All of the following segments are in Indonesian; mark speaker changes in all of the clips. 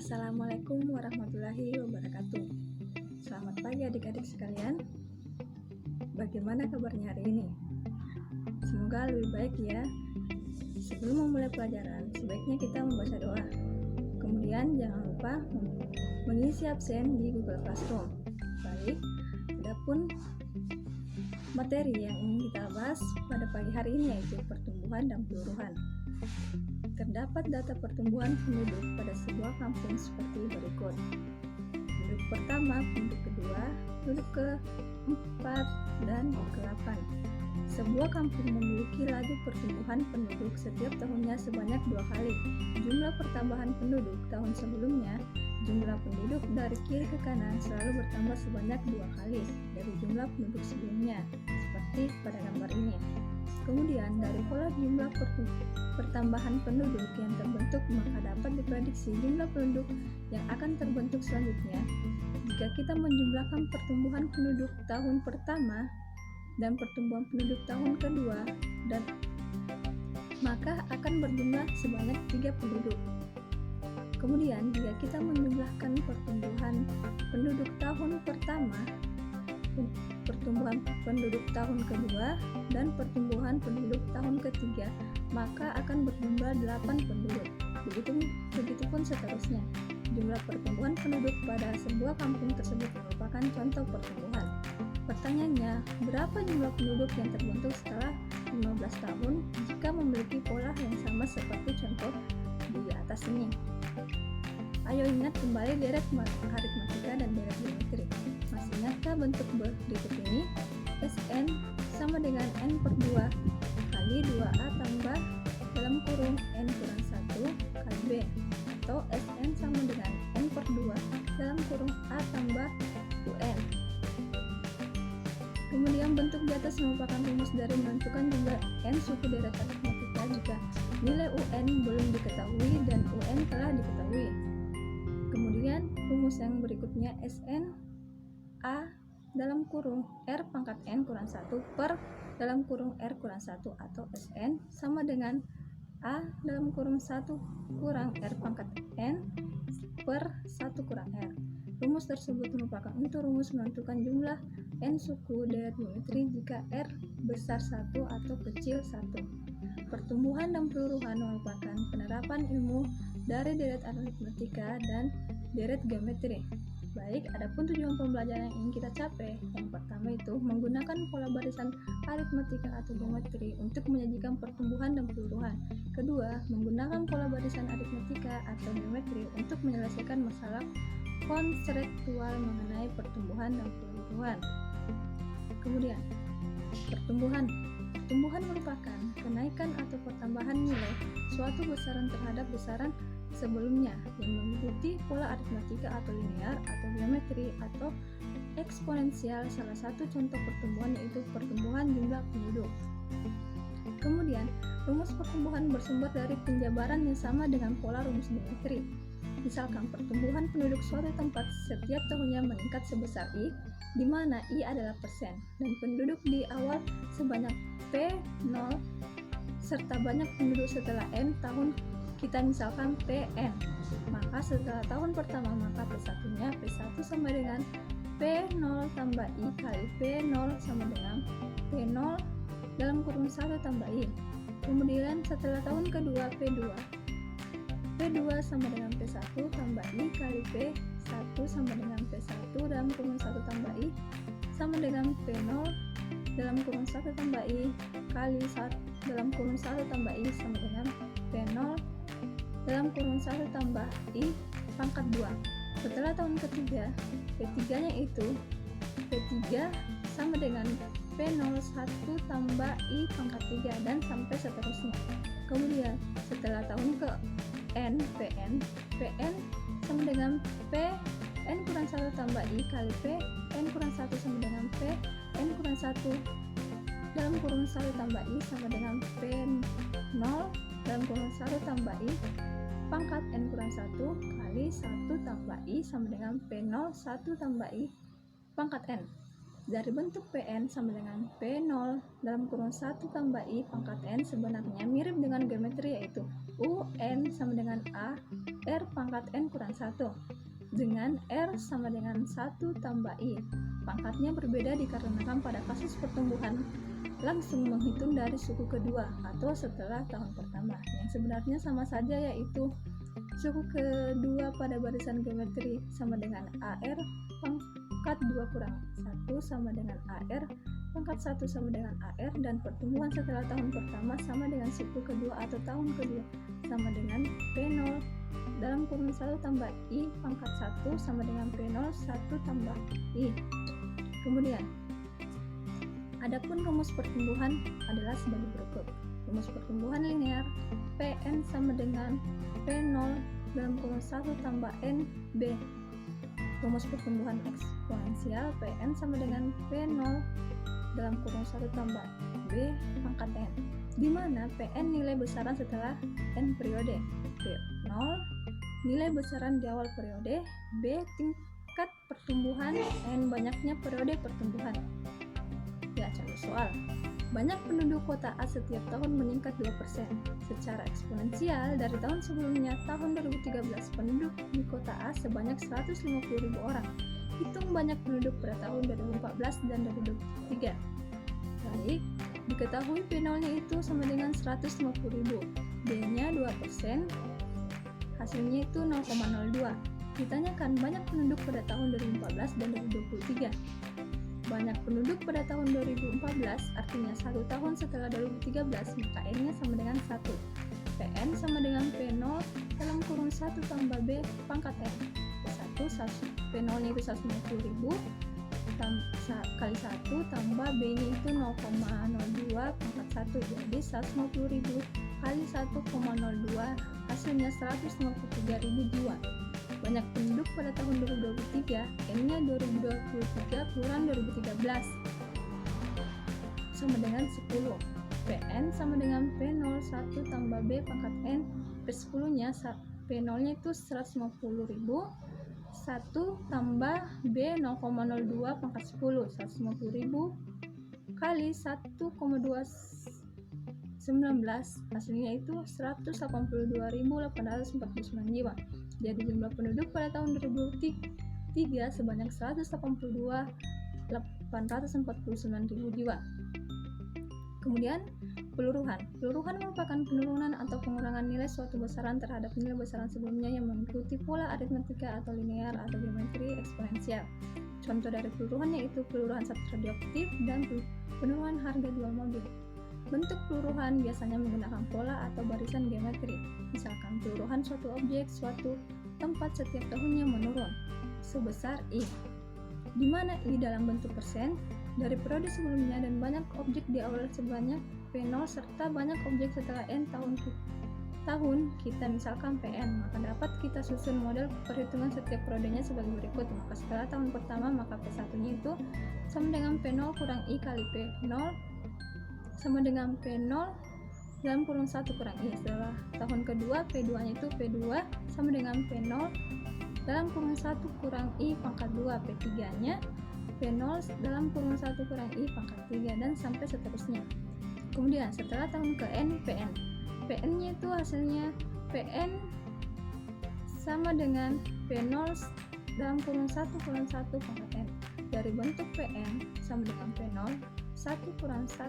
Speaker 1: Assalamualaikum warahmatullahi wabarakatuh. Selamat pagi adik-adik sekalian. Bagaimana kabarnya hari ini? Semoga lebih baik ya. Sebelum memulai pelajaran, sebaiknya kita membaca doa. Kemudian jangan lupa mengisi absen di Google Classroom. Baik, adapun materi yang ingin kita bahas pada pagi hari ini yaitu pertumbuhan dan peluruhan. Terdapat data pertumbuhan penduduk pada sebuah kampung seperti berikut. Penduduk pertama, penduduk kedua, penduduk keempat, dan ke-8. Sebuah kampung memiliki laju pertumbuhan penduduk setiap tahunnya sebanyak 2 kali. Jumlah pertambahan penduduk tahun sebelumnya, jumlah penduduk dari kiri ke kanan selalu bertambah sebanyak 2 kali dari jumlah penduduk sebelumnya, seperti pada gambar ini. Kemudian dari pola jumlah pertambahan penduduk yang terbentuk, maka dapat diprediksi jumlah penduduk yang akan terbentuk selanjutnya. Jika kita menjumlahkan pertumbuhan penduduk tahun pertama dan pertumbuhan penduduk tahun kedua, dan maka akan berjumlah sebanyak 3 penduduk. Kemudian jika kita menjumlahkan pertumbuhan penduduk tahun pertama, pertumbuhan penduduk tahun kedua, dan pertumbuhan penduduk tahun ketiga, maka akan berjumlah 8 penduduk. Begitupun seterusnya. Jumlah pertumbuhan penduduk pada sebuah kampung tersebut merupakan contoh pertumbuhan. Pertanyaannya, berapa jumlah penduduk yang terbentuk setelah 15 tahun jika memiliki pola yang sama seperti contoh di atas ini? Ayo ingat kembali deret aritmatika dan deret geometri. Masih ingatkah bentuk berikut ini? Sn sama dengan n per 2 kali 2a tambah dalam kurung n kurang 1 kali b, atau Sn sama dengan n per 2 dalam kurung a tambah un. Kemudian bentuk di atas merupakan rumus dari menentukan jumlah n suku deret aritmatika jika nilai un belum diketahui dan un telah diketahui. Kemudian rumus yang berikutnya Sn a dalam kurung r pangkat n kurang 1 per dalam kurung r kurang 1, atau Sn sama dengan a dalam kurung 1 kurang r pangkat n per 1 kurang r. Rumus tersebut merupakan untuk rumus menentukan jumlah n suku deret geometri jika r besar 1 atau kecil 1. Pertumbuhan dan peluruhan merupakan penerapan ilmu dari deret aritmatika dan deret geometri. Baik, adapun tujuan pembelajaran yang ingin kita capai, yang pertama itu menggunakan pola barisan aritmatika atau geometri untuk menyajikan pertumbuhan dan peluruhan. Kedua, menggunakan pola barisan aritmatika atau geometri untuk menyelesaikan masalah konseptual mengenai pertumbuhan dan peluruhan. Kemudian, pertumbuhan merupakan kenaikan atau pertambahan nilai suatu besaran terhadap besaran sebelumnya yang mengikuti pola aritmatika atau linear atau geometri atau eksponensial. Salah satu contoh pertumbuhan yaitu pertumbuhan jumlah penduduk. Kemudian, rumus pertumbuhan bersumber dari penjabaran yang sama dengan pola rumus geometri. Misalkan pertumbuhan penduduk suatu tempat setiap tahunnya meningkat sebesar I, di mana I adalah persen, dan penduduk di awal sebanyak P0, serta banyak penduduk setelah N tahun kita misalkan Pn. Maka setelah tahun pertama, maka P1-nya P1 sama dengan P0 tambah I kali P0 sama dengan P0 dalam kurung 1 tambah I. Kemudian setelah tahun kedua P2 sama dengan P1 tambah I kali P1 sama dengan P1 dalam kurung 1 tambah I sama dengan P0 dalam kurung 1 tambah I kali 1 dalam kurung 1 tambah I sama dengan P0 dalam kurung 1 tambah I pangkat 2. Setelah tahun ketiga, P3-nya itu P3 sama dengan P01 tambah I pangkat 3 dan sampai seterusnya. Kemudian setelah tahun ke N, Pn sama dengan Pn kurang 1 tambah I kali Pn kurang 1 sama dengan Pn kurang 1 dalam kurung 1 tambah I sama dengan P0 dalam kurung 1 tambah I pangkat n kurang 1 kali 1 tambah I sama dengan P0 1 tambah I pangkat n. Dari bentuk Pn sama dengan P0 dalam kurung 1 tambah I pangkat N sebenarnya mirip dengan geometri, yaitu UN sama dengan A R pangkat N kurang 1 dengan R sama dengan 1 tambah I. Pangkatnya berbeda dikarenakan pada kasus pertumbuhan langsung menghitung dari suku kedua atau setelah tahun pertama, yang sebenarnya sama saja, yaitu suku kedua pada barisan geometri sama dengan AR pangkat 2 kurang 1 sama dengan AR pangkat 1 sama dengan AR, dan pertumbuhan setelah tahun pertama sama dengan suku kedua atau tahun kedua sama dengan P0 dalam kurung 1 tambah I pangkat 1 sama dengan P0 1 tambah I. Kemudian adapun rumus pertumbuhan adalah sebagai berikut. Rumus pertumbuhan linear Pn sama dengan P0 dalam kurung 1 tambah NB. Rumus pertumbuhan eksponensial Pn sama dengan P0 dalam kurung 1 tambah B pangkat N, di mana Pn nilai besaran setelah N periode, P0 nilai besaran di awal periode, B tingkat pertumbuhan, N banyaknya periode pertumbuhan. Ya, contoh soal. Banyak penduduk kota A setiap tahun meningkat 2% secara eksponensial. Dari tahun sebelumnya, tahun 2013, penduduk di kota A sebanyak 150.000 orang. Hitung banyak penduduk pada tahun 2014 dan 2023. Baik, diketahui P0-nya itu sama dengan 150.000. B-nya 2%, hasilnya itu 0,02. Ditanyakan banyak penduduk pada tahun 2014 dan 2023. Banyak penduduk pada tahun 2014 artinya 1 tahun setelah 2013, maka N-nya sama dengan 1. Pn sama dengan P0 dalam kurung 1 tambah B pangkat N. P1, P0-nya itu 150.000 kali 1 tambah B-nya itu 0,02 pangkat 1, jadi 150.000 kali 1,02 hasilnya 153.000 jiwa. Banyak penduduk pada tahun 2023, N-nya 2023 kurang 2013 sama dengan 10. Pn sama dengan P0 1 tambah B pangkat N. P10-nya P0-nya itu 150.000, 1 tambah B 0,02 pangkat 10, 150.000 kali 1,219, hasilnya itu 182.849 jiwa. Jadi jumlah penduduk pada tahun 2003 sebanyak 182.849.000 jiwa. Kemudian peluruhan. Peluruhan merupakan penurunan atau pengurangan nilai suatu besaran terhadap nilai besaran sebelumnya yang mengikuti pola aritmetika atau linear atau geometri eksponensial. Contoh dari peluruhan yaitu peluruhan satu radioaktif dan penurunan harga jual mobil. Bentuk peluruhan biasanya menggunakan pola atau barisan geometri. Misalkan peluruhan suatu objek, suatu tempat setiap tahunnya menurun sebesar I, di mana I dalam bentuk persen dari periode sebelumnya dan banyak objek di awal sebanyak P0 serta banyak objek setelah N tahun kita misalkan Pn, maka dapat kita susun model perhitungan setiap periodenya sebagai berikut. Maka setelah tahun pertama, maka P1-nya itu sama dengan P0 kurang I kali P0 sama dengan P0 dalam kurung 1 kurang I. Setelah tahun kedua, P2-nya itu P2 sama dengan P0 dalam kurung 1 kurang I pangkat 2. P3-nya P0 dalam kurung 1 kurang I pangkat 3 dan sampai seterusnya. Kemudian setelah tahun ke N, Pn. Pn-nya itu hasilnya Pn sama dengan P0 dalam kurung 1 kurang 1 pangkat N. Dari bentuk Pn sama dengan P0 1 kurang 1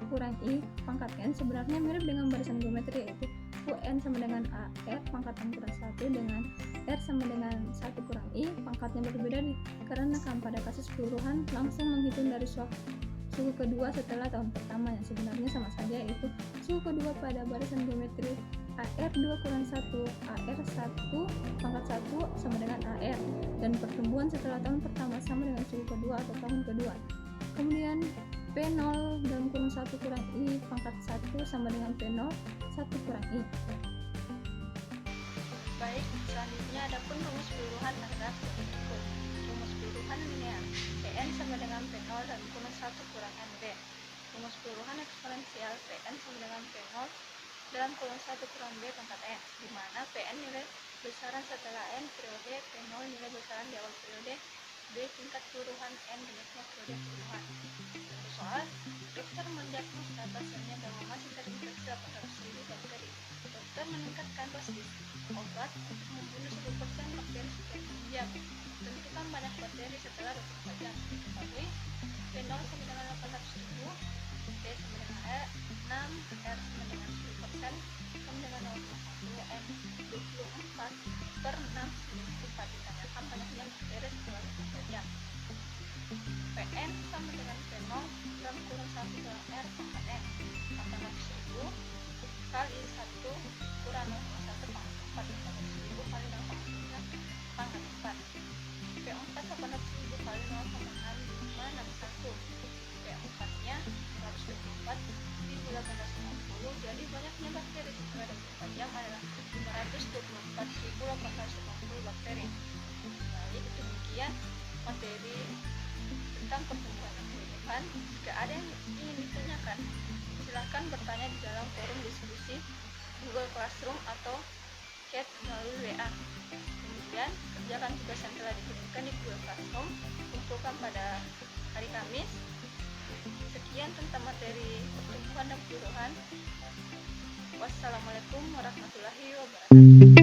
Speaker 1: kurang I pangkat N sebenarnya mirip dengan barisan geometri, yaitu UN sama dengan AR pangkat N kurang 1 dengan R sama dengan 1 kurang I. Pangkatnya berbeda dikarenakan pada kasus peluruhan langsung menghitung dari suku kedua setelah tahun pertama, yang sebenarnya sama saja, yaitu suku kedua pada barisan geometri AR 2 kurang 1 AR 1 pangkat 1 sama dengan AR, dan pertumbuhan setelah tahun pertama sama dengan suku kedua atau tahun kedua. Kemudian P0 dalam kurung 1 kurang I pangkat 1 sama dengan P0 1 kurang I. Baik, selanjutnya adapun rumus peluruhan adalah berikut. Rumus peluruhan linear Pn sama dengan P0 dalam kurung 1 kurang NB. Rumus peluruhan eksponensial Pn sama dengan P0 dalam kurung 1 kurang B pangkat N, di mana Pn nilai besaran setelah N periode, P0 nilai besaran di awal periode, B. Tingkat keluruhan, N. Banyaknya periode keluruhan. Satu soal, dokter mendiagnosa pasiennya bahwa masih terinfeksi 800.000 bakteri. Dokter meningkatkan dosis obat untuk membunuh 10% bakteri setiap jam. Tentukan banyak bakteri setelah 24 jam. Diketahui P0 sama dengan 800.000, T sama dengan 6, R sama dengan 10%, sama dengan 0,1, M 24 per 6 4. Ditanyakan banyaknya bakteri setelah 24 jam. Pn sama dengan P0 gram kurang 1 kali R pangkat N 800.000 kali 1 kurang 0,1 pangkat 4 800.000 kali 0,9 pangkat 4. P4 800.000 kali 0,6561. P4 nya 124 ribu 850. Jadi banyaknya bakteri setelah 24 jam adalah 524.850 bakteri. Jadi demikian materi tentang pertumbuhan dan tumbuhan. Jika ada yang ingin ditanyakan, silahkan bertanya di dalam forum diskusi Google Classroom atau chat melalui WA. Kemudian kerjakan tugas yang telah dikirimkan di Google Classroom, kumpulkan pada hari Kamis. Sekian tentang materi pertumbuhan dan peluruhan. Wassalamualaikum warahmatullahi wabarakatuh.